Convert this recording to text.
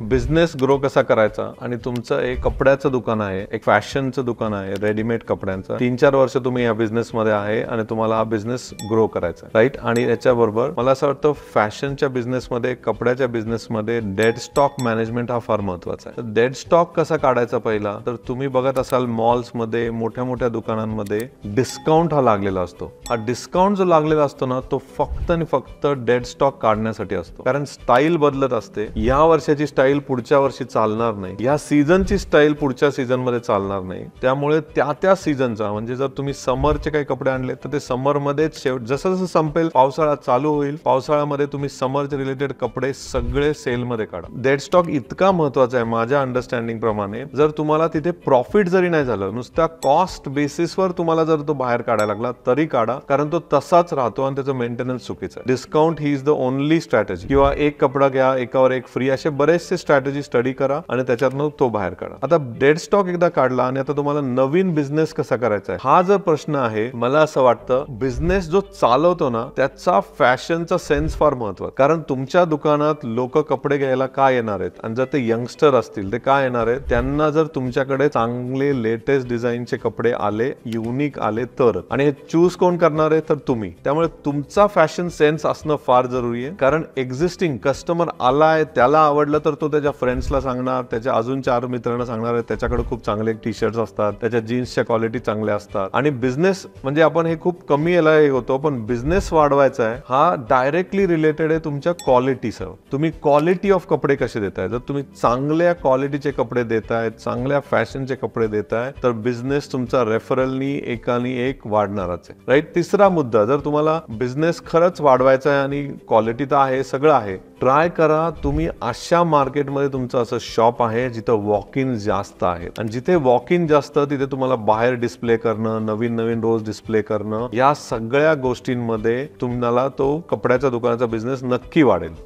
Business grow कसा करायचा आणि तुमचं एक कपड्याचं दुकान आहे, एक फॅशनचं दुकान आहे, रेडीमेड कपड्यांचं, 3-4 वर्ष तुम्ही या बिझनेस मध्ये आहे आणि तुम्हाला हा बिझनेस ग्रो करायचा, राईट? आणि याच्याबरोबर मला असं वाटतं फॅशनच्या बिझनेस मध्ये, कपड्याच्या बिझनेस मध्ये डेड स्टॉक मॅनेजमेंट हा फार महत्वाचा आहे. डेड स्टॉक कसा काढायचा पहिला, तर तुम्ही बघत असाल मॉल्स मध्ये, मोठ्या मोठ्या दुकानांमध्ये डिस्काउंट हा लागलेला असतो. हा डिस्काउंट जो लागलेला असतो ना, तो फक्त आणि फक्त डेड स्टॉक काढण्यासाठी असतो. कारण स्टाईल बदलत असते. या वर्षाची स्टाईल पुढच्या वर्षी चालणार नाही, या सीझनची स्टाईल पुढच्या सीझन मध्ये चालणार नाही. त्यामुळे त्या सीझनचा, म्हणजे जर तुम्ही समरचे काही कपडे आणले तर ते समर मध्ये जसं जसं संपेल, पावसाळा चालू होईल, पावसाळ्यामध्ये तुम्ही समरचे रिलेटेड कपडे सगळे सेल मध्ये काढा. डेड स्टॉक इतका महत्वाचा आहे माझ्या अंडरस्टँडिंग प्रमाणे. जर तुम्हाला तिथे प्रॉफिट जरी नाही झालं, नुसत्या कॉस्ट बेसिसवर तुम्हाला जर तो बाहेर काढायला लागला तरी काढा, कारण तो तसाच राहतो आणि त्याचं मेंटेनन्स चुकीचं आहे. Discount he is the only strategy. किंवा एक कपडा घ्या, एकावर एक फ्री, असे बरेचसे स्ट्रॅटेजी स्टडी करा आणि त्याच्यातनं तो बाहेर काढा. आता डेड स्टॉक एकदा काढला आणि आता तुम्हाला नवीन बिझनेस कसा करायचा आहे हा जर प्रश्न आहे, मला असं वाटतं बिझनेस जो चालवतो ना त्याचा फॅशनचा सेन्स फार महत्त्वाचा. कारण तुमच्या दुकानात लोक कपडे घ्यायला का येणार आहेत, आणि जर ते यंगस्टर असतील ते का येणार आहेत, त्यांना जर तुमच्याकडे चांगले लेटेस्ट डिझाईनचे कपडे आले, युनिक आले तर, आणि हे चूज कोण करणार आहे तर तुम्ही. त्यामुळे तुमचा फॅशन सेन्स असणं फार जरुरी आहे. कारण एक्झिस्टिंग कस्टमर आलाय, त्याला आवडलं तर तो त्याच्या फ्रेंड्सला सांगणार, त्याच्या अजून 4 मित्रांना सांगणार, त्याच्याकडे खूप चांगले टी शर्ट्स असतात, त्याच्या जीन्सच्या क्वालिटी चांगल्या असतात. आणि बिझनेस म्हणजे आपण हे खूप कमी याला हे होतो, पण बिझनेस वाढवायचा आहे हा डायरेक्टली रिलेटेड आहे तुमच्या क्वालिटीसह. तुम्ही क्वालिटी ऑफ कपडे कसे देताय. जर तुम्ही चांगल्या क्वालिटीचे कपडे देताय, चांगल्या फॅशनचे कपडे देताय, तर बिझनेस तुमचा रेफरलनी एकानी एक वाढणारच आहे, राईट? तिसरा मुद्दा, जर तुम्हाला बिझनेस खरंच वाढवायचा आहे आणि क्वालिटी तर आहे, सगळं आहे, ट्राय करा तुम्ही अशा मार्केटमध्ये तुमचं असं शॉप आहे जिथं वॉक इन जास्त आहे. आणि जिथे वॉक इन जास्त, तिथे तुम्हाला बाहेर डिस्प्ले करणं, नवीन नवीन रोज डिस्प्ले करणं, या सगळ्या गोष्टींमध्ये तुम्हाला तो कपड्याच्या दुकानाचा बिझनेस नक्की वाढेल.